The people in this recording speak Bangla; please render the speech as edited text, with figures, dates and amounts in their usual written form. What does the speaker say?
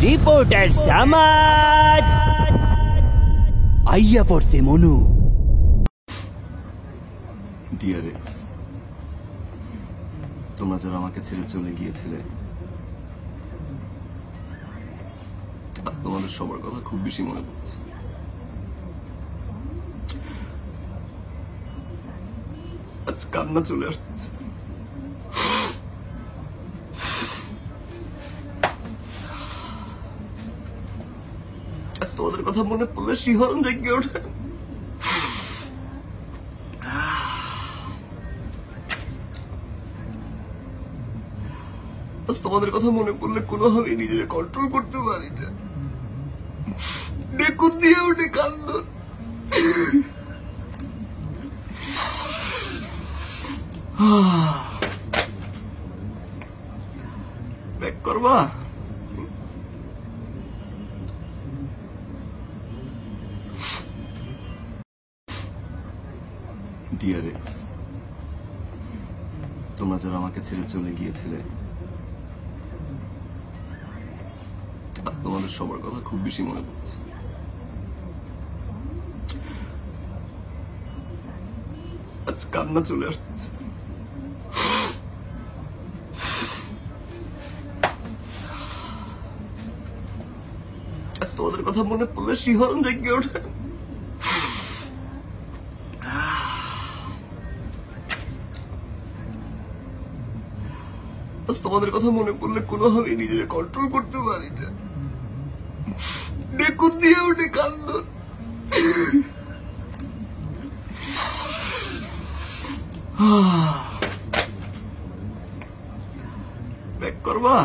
রিপোর্টার সামাদ আইয়া পড়ছে মনু। ডিয়ার এক্স, তোমরা যারা আমাকে ছেড়ে চলে গিয়েছিলে, আজ তোমাদের সবার কথা খুব বেশি মনে পড়ছে। আজ কান্না চলে আসছে। আজ তোমাদের কথা মনে পড়লে শিহরণ জেগে ওঠে। আজ তোমাদের কথা মনে পড়লে কোনোভাবেই নিজেকে কন্ট্রোল করতে পারি না। ডেকুন দিয়ে উঠে কান্দন। ব্যাক করবা? ডিয়ার এক্স, তোমরা যারা আমাকে ছেড়ে চলে গিয়েছিলে, আজ তোমাদের সবার কথা খুব বেশি মনে পড়ছে। আজ কান্না চলে আসছে। আজ তোমাদের কথা মনে পড়লে শিহরণ জেগে ওঠে। আজ তোমাদের কথা মনে পড়লে কোনোভাবেই নিজেকে কন্ট্রোল করতে পারি না। ডেকুন দিয়ে উঠে কান্দন। ব্যাক করবা?